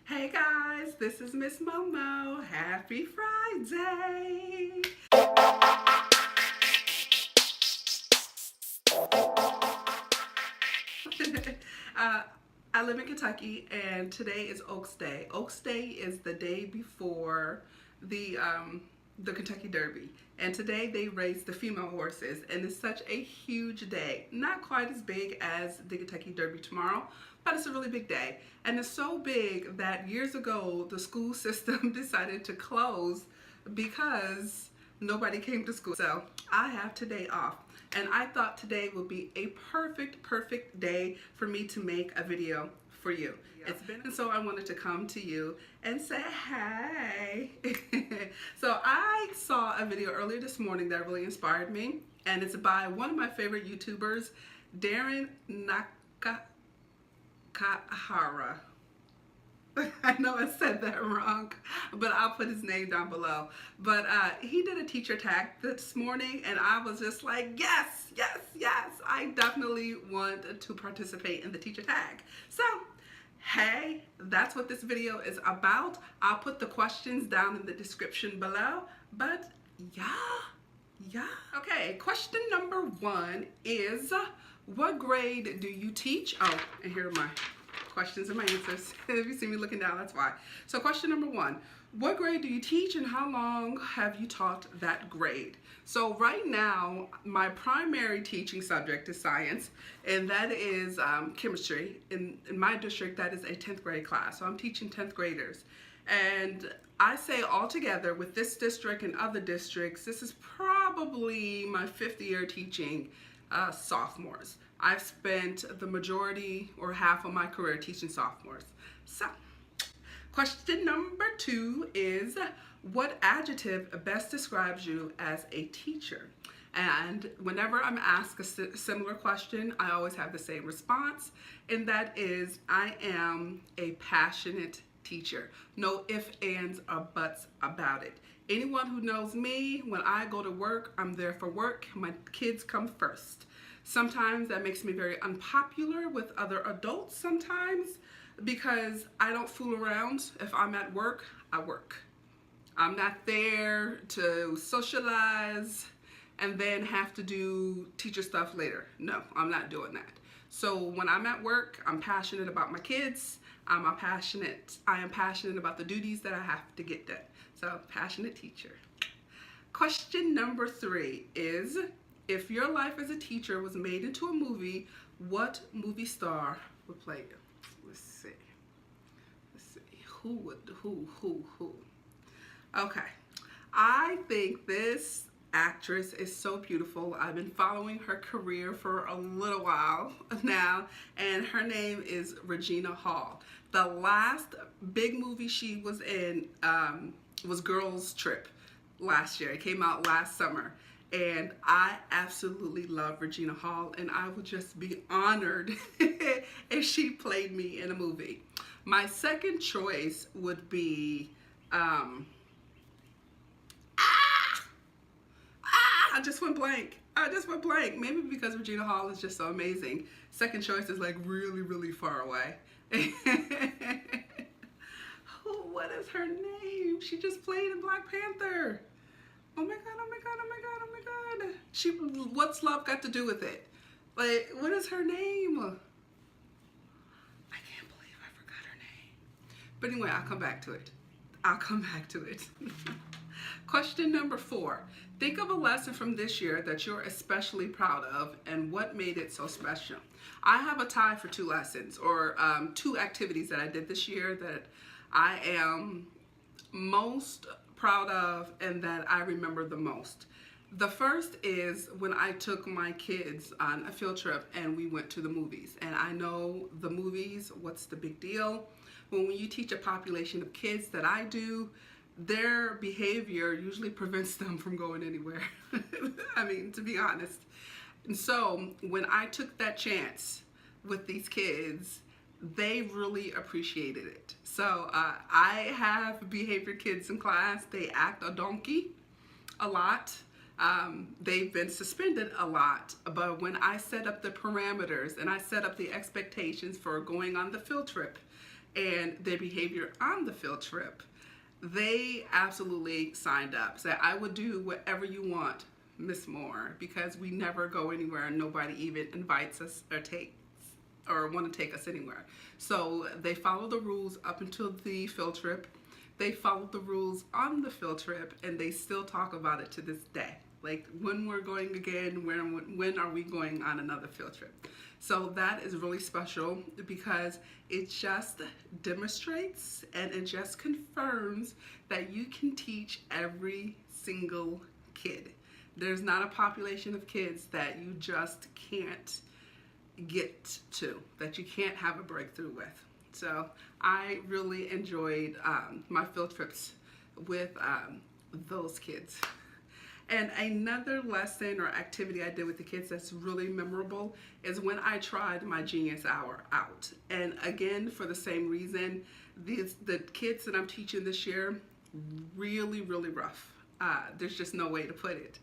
Hey guys, this is Miss Momo. Happy Friday! I live in Kentucky and today is Oaks Day. Oaks Day is the day before the Kentucky Derby. And today they race the female horses and it's such a huge day. Not quite as big as the Kentucky Derby tomorrow, but it's a really big day. And it's so big that years ago the school system decided to close because nobody came to school. So I have today off. And I thought today would be a perfect day for me to make a video for you. And so I wanted to come to you and say hey. So I saw a video earlier this morning that really inspired me, and it's by one of my favorite YouTubers, Darren Nakahara. I know I said that wrong, but I'll put his name down below. But he did a teacher tag this morning, and I was just like, yes, I definitely want to participate in the teacher tag. So, hey, that's what this video is about. I'll put the questions down in the description below, but yeah. Okay, question number 1 is, what grade do you teach? Oh, and here are my questions and my answers. If you see me looking down, that's why. So question number 1, what grade do you teach and how long have you taught that grade? So right now, my primary teaching subject is science, and that is chemistry. In my district, that is a 10th grade class. So I'm teaching 10th graders. And I say altogether with this district and other districts, this is probably my 5th year teaching sophomores. I've spent the majority or half of my career teaching sophomores. So, question number 2 is, what adjective best describes you as a teacher? And whenever I'm asked a similar question, I always have the same response, and that is, I am a passionate teacher. No ifs, ands, or buts about it. Anyone who knows me, when I go to work, I'm there for work. My kids come first. Sometimes that makes me very unpopular with other adults sometimes because I don't fool around. If I'm at work, I work. I'm not there to socialize and then have to do teacher stuff later. No, I'm not doing that. So when I'm at work, I'm passionate about my kids. I am passionate about the duties that I have to get done. So, passionate teacher. Question number 3 is, if your life as a teacher was made into a movie, what movie star would play you? Let's see. Who? Okay. I think this actress is so beautiful. I've been following her career for a little while now, and her name is Regina Hall. The last big movie she was in was Girls Trip last year. It came out last summer. And I absolutely love Regina Hall, and I would just be honored if she played me in a movie. My second choice would be, I just went blank. Maybe because Regina Hall is just so amazing. Second choice is like really far away. What is her name? She just played in Black Panther. Oh my god. What's love got to do with it? Like, what is her name? I can't believe I forgot her name. But anyway, I'll come back to it. Question number 4. Think of a lesson from this year that you're especially proud of and what made it so special. I have a tie for 2 lessons or 2 activities that I did this year that I am most proud of and that I remember the most. The first is when I took my kids on a field trip and we went to the movies. And I know the movies, what's the big deal? When you teach a population of kids that I do, their behavior usually prevents them from going anywhere. I mean, to be honest. And so when I took that chance with these kids, they really appreciated it. So I have behavior kids in class. They act a donkey a lot. They've been suspended a lot, but when I set up the parameters and I set up the expectations for going on the field trip and their behavior on the field trip, they absolutely signed up. Said, I would do whatever you want, Miss Moore, because we never go anywhere and nobody even invites us or want to take us anywhere. So they follow the rules up until the field trip. They followed the rules on the field trip, and they still talk about it to this day. Like, when we're going again, when are we going on another field trip? So that is really special because it just demonstrates and it just confirms that you can teach every single kid. There's not a population of kids that you just can't get to, that you can't have a breakthrough with. So I really enjoyed my field trips with those kids. And another lesson or activity I did with the kids that's really memorable is when I tried my Genius Hour out. And again, for the same reason, the kids that I'm teaching this year, really, really rough. There's just no way to put it.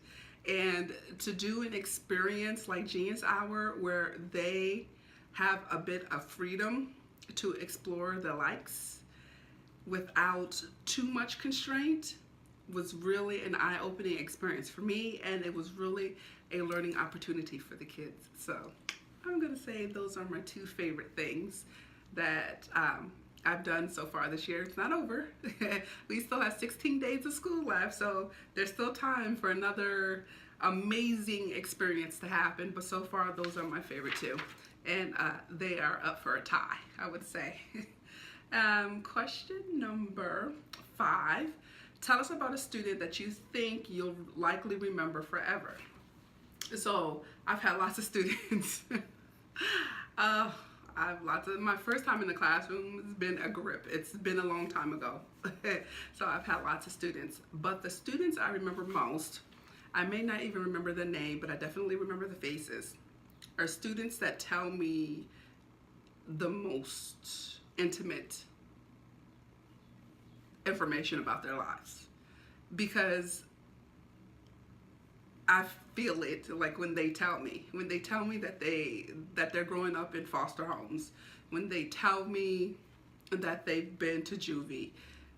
And to do an experience like Genius Hour where they have a bit of freedom to explore the likes without too much constraint was really an eye-opening experience for me, and it was really a learning opportunity for the kids. So I'm gonna say those are my two favorite things that I've done so far this year. It's not over. We still have 16 days of school left, so there's still time for another amazing experience to happen, but so far those are my favorite two, and they are up for a tie, I would say. Question number 5. Tell us about a student that you think you'll likely remember forever. So I've had lots of students. My first time in the classroom has been a grip. It's been a long time ago. So I've had lots of students. But the students I remember most, I may not even remember the name, but I definitely remember the faces, are students that tell me the most intimate information about their lives, because I feel it, like when they tell me that they're growing up in foster homes, when they tell me that they've been to juvie.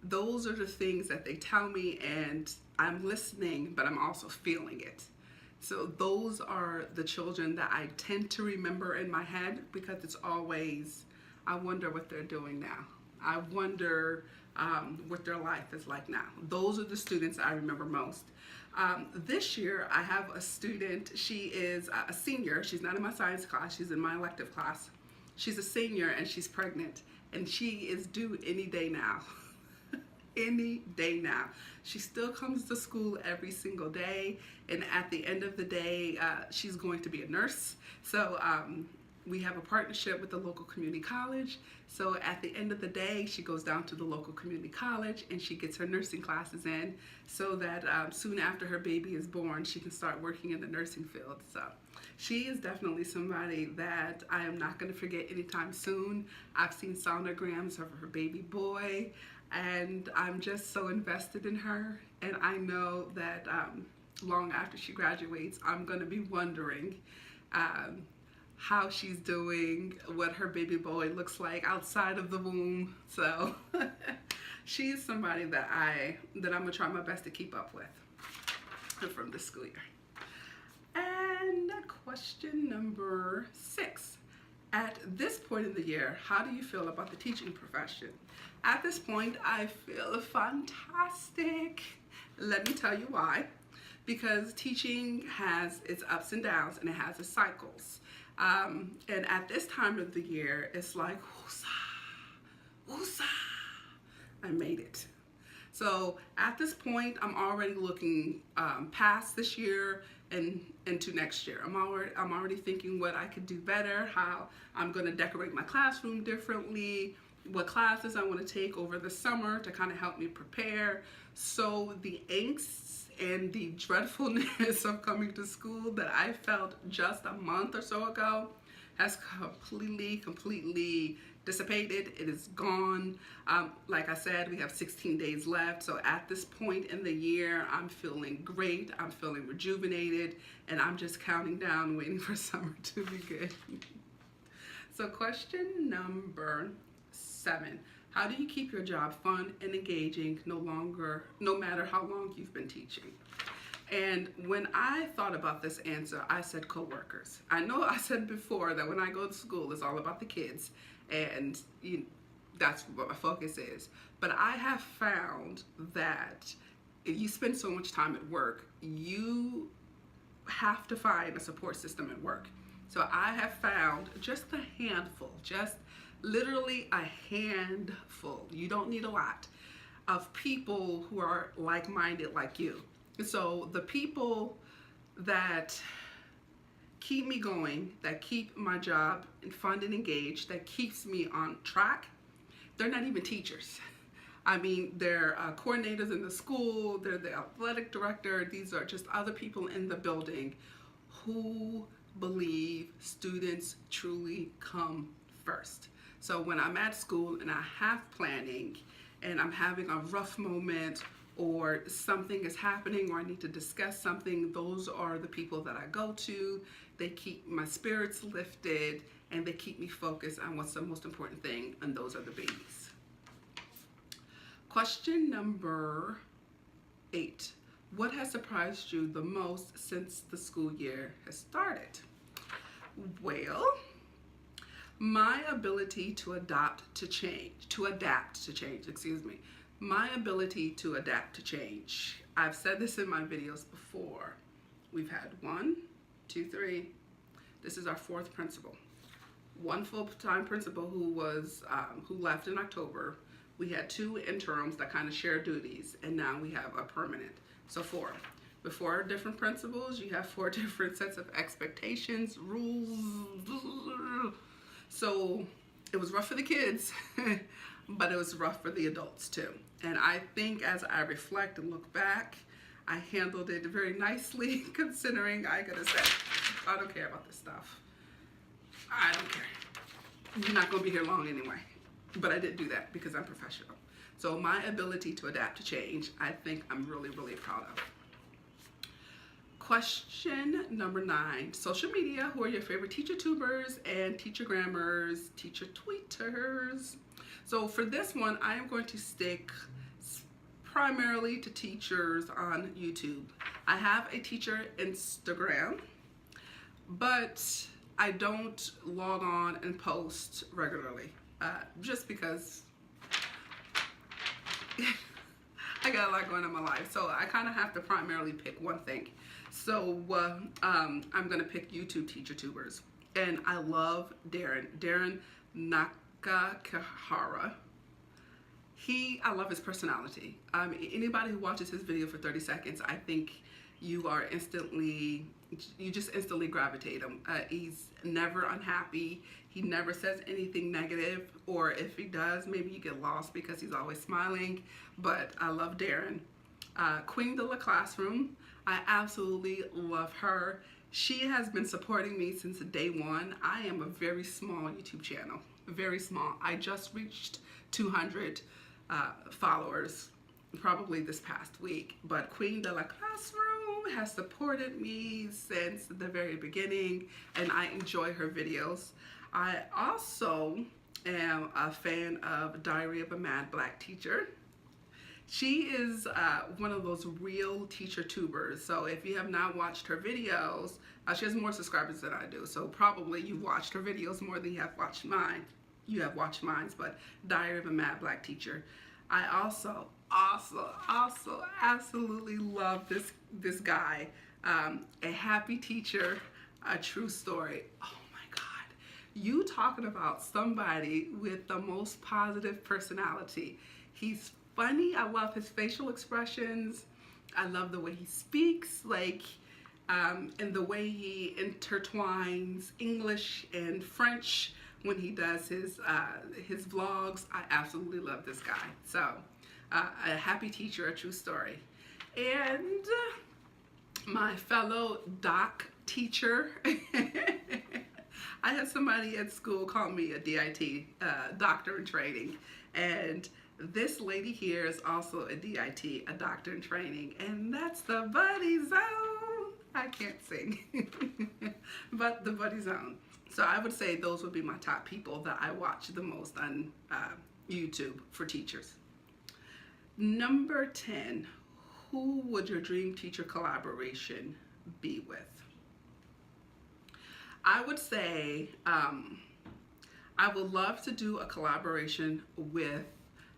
Those are the things that they tell me, and I'm listening, but I'm also feeling it. So those are the children that I tend to remember in my head, because it's always, I wonder what they're doing now. I wonder what their life is like now. Those are the students I remember most. This year I have a student, she is a senior. She's not in my science class, she's in my elective class. She's a senior and she's pregnant, and she is due any day now. Any day now. She still comes to school every single day, and at the end of the day, she's going to be a nurse. So we have a partnership with the local community college. So at the end of the day, she goes down to the local community college and she gets her nursing classes in, so that soon after her baby is born, she can start working in the nursing field. So she is definitely somebody that I am not going to forget anytime soon. I've seen sonograms of her baby boy, and I'm just so invested in her. And I know that long after she graduates, I'm going to be wondering how she's doing, what her baby boy looks like outside of the womb. So she's somebody that I'm gonna try my best to keep up with from this school year. And question number 6. At this point in the year, how do you feel about the teaching profession? At this point, I feel fantastic. Let me tell you why. Because teaching has its ups and downs, and it has its cycles. And at this time of the year, it's like, woosah, woosah, I made it. So at this point, I'm already looking past this year and into next year. I'm already thinking what I could do better, how I'm going to decorate my classroom differently, what classes I want to take over the summer to kind of help me prepare. So the angst and the dreadfulness of coming to school that I felt just a month or so ago has completely dissipated. It is gone. Like I said, we have 16 days left. So at this point in the year, I'm feeling great. I'm feeling rejuvenated, and I'm just counting down, waiting for summer to be good. So question number 7. 7. How do you keep your job fun and engaging no matter how long you've been teaching? And when I thought about this answer, I said coworkers. I know I said before that when I go to school, it's all about the kids, and that's what my focus is. But I have found that if you spend so much time at work, you have to find a support system at work. So I have found just a handful, just literally a handful, you don't need a lot, of people who are like-minded like you. So the people that keep me going, that keep my job fun and engaged, that keeps me on track, they're not even teachers. I mean, they're coordinators in the school, they're the athletic director, these are just other people in the building who believe students truly come first. So when I'm at school and I have planning and I'm having a rough moment or something is happening or I need to discuss something, those are the people that I go to. They keep my spirits lifted and they keep me focused on what's the most important thing, and those are the babies. Question number 8. What has surprised you the most since the school year has started? Well, my ability to adapt to change. My ability to adapt to change. I've said this in my videos before. We've had 1, 2, 3. This is our 4th principal. One full-time principal who left in October. We had 2 interims that kind of share duties, and now we have a permanent. So 4. With 4 different principals, you have 4 different sets of expectations, rules. So it was rough for the kids, but it was rough for the adults too. And I think as I reflect and look back, I handled it very nicely, considering I could have said, I don't care about this stuff. I don't care. You're not going to be here long anyway. But I didn't do that because I'm professional. So my ability to adapt to change, I think I'm really, really proud of. Question number 9. Social media. Who are your favorite teacher tubers and teacher grammars, teacher tweeters? So for this one, I am going to stick primarily to teachers on YouTube. I have a teacher Instagram, but I don't log on and post regularly, just because I got a lot going on in my life. So I kind of have to primarily pick one thing. So I'm going to pick YouTube teacher tubers. And I love Darren Nakahara. I love his personality. Anybody who watches his video for 30 seconds, I think you just instantly gravitate him. He's never unhappy. He never says anything negative, or if he does, maybe you get lost because he's always smiling. But I love Darren. Queen de la Classroom. I absolutely love her. She has been supporting me since day 1. I am a very small YouTube channel, very small. I just reached 200 followers probably this past week, but Queen de la Classroom has supported me since the very beginning, and I enjoy her videos. I also am a fan of Diary of a Mad Black Teacher. She is one of those real teacher tubers. So if you have not watched her videos, she has more subscribers than I do. So probably you've watched her videos more than you have watched mine. You have watched mine, but Diary of a Mad Black Teacher. I also absolutely love this guy. A happy teacher, a true story. Oh my God. You talking about somebody with the most positive personality. He's funny. I love his facial expressions. I love the way he speaks, and the way he intertwines English and French when he does his vlogs. I absolutely love this guy. So, a happy teacher, a true story. And my fellow doc teacher. I had somebody at school call me a DIT, doctor in training, and this lady here is also a DIT, a doctor in training, and that's the Buddy Zone. I can't sing, but the Buddy Zone. So I would say those would be my top people that I watch the most on YouTube for teachers. Number 10, who would your dream teacher collaboration be with? I would say I would love to do a collaboration with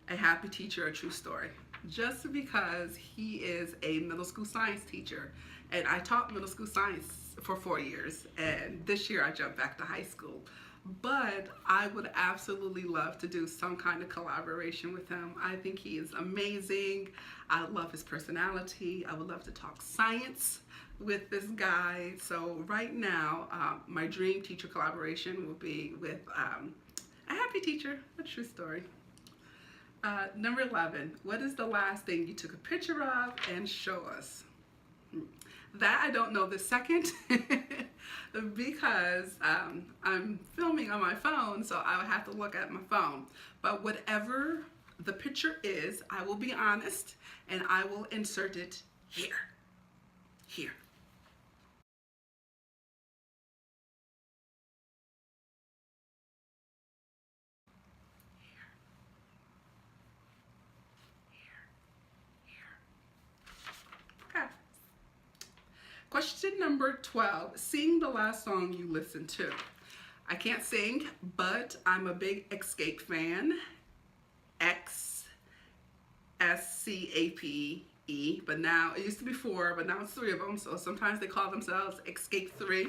a happy teacher, a true story, just because he is a middle school science teacher. And I taught middle school science for 4 years, and this year I jumped back to high school. But I would absolutely love to do some kind of collaboration with him. I think he is amazing. I love his personality. I would love to talk science with this guy. So right now, my dream teacher collaboration will be with a happy teacher, a true story. Number 11, what is the last thing you took a picture of and show us? That I don't know the second because I'm filming on my phone, so I would have to look at my phone. But whatever the picture is, I will be honest and I will insert it here. Here. Okay. Question number 12, sing the last song you listened to. I can't sing, but I'm a big Escape fan. Escape, but now, it used to be 4, but now it's 3 of them, so sometimes they call themselves Escape 3.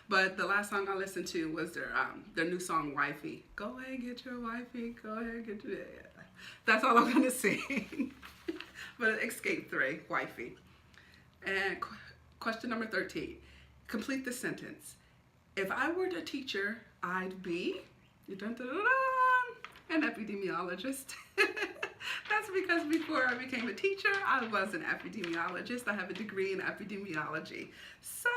But the last song I listened to was their new song, Wifey. Go ahead and get your wifey, go ahead and get your... That's all I'm gonna sing. But Escape 3, Wifey. And question number 13, complete the sentence. If I were a teacher, I'd be an epidemiologist. That's because before I became a teacher, I was an epidemiologist. I have a degree in epidemiology. So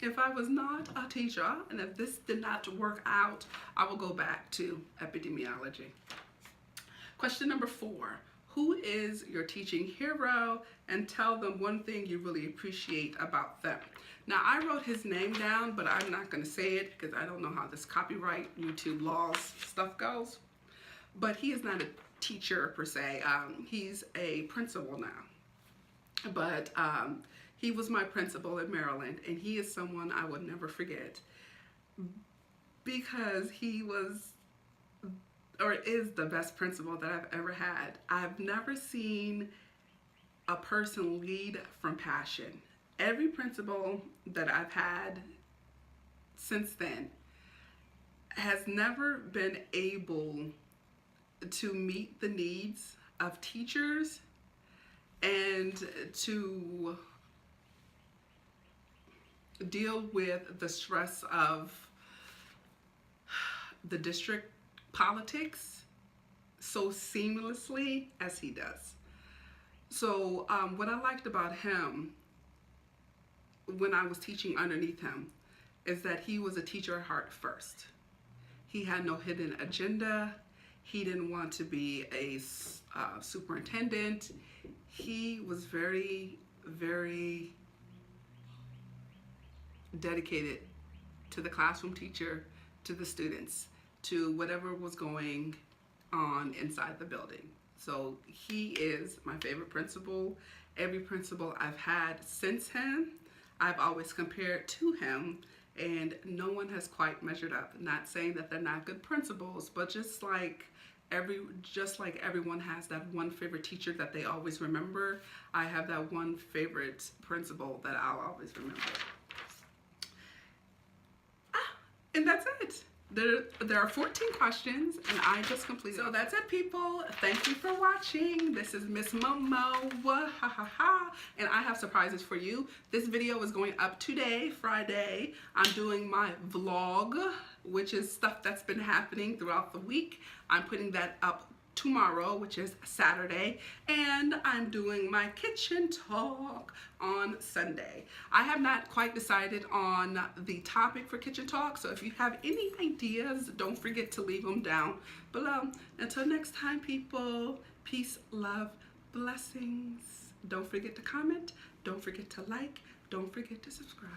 if I was not a teacher, and if this did not work out, I will go back to epidemiology. Question number 4. Who is your teaching hero, and tell them one thing you really appreciate about them. Now, I wrote his name down, but I'm not going to say it because I don't know how this copyright, YouTube laws stuff goes. But he is not a teacher per se. He's a principal now. But he was my principal in Maryland, and he is someone I would never forget because he was or is the best principal that I've ever had. I've never seen a person lead from passion. Every principal that I've had since then has never been able to meet the needs of teachers and to deal with the stress of the district politics so seamlessly as he does. So what I liked about him when I was teaching underneath him is that he was a teacher at heart first. He had no hidden agenda. He didn't want to be a superintendent. He was very, very dedicated to the classroom teacher, to the students, to whatever was going on inside the building. So he is my favorite principal. Every principal I've had since him, I've always compared to him, and no one has quite measured up. Not saying that they're not good principals, but just like everyone has that one favorite teacher that they always remember, I have that one favorite principal that I'll always remember. And that's it. There are 14 questions, and I just completed. So that's it, people. Thank you for watching. This is Miss Momo, and I have surprises for you. This video is going up today, Friday. I'm doing my vlog, which is stuff that's been happening throughout the week. I'm putting that up tomorrow, which is Saturday, and I'm doing my kitchen talk on Sunday. I have not quite decided on the topic for kitchen talk, so if you have any ideas, don't forget to leave them down below. Until next time, people, peace, love, blessings. Don't forget to comment, don't forget to like, don't forget to subscribe.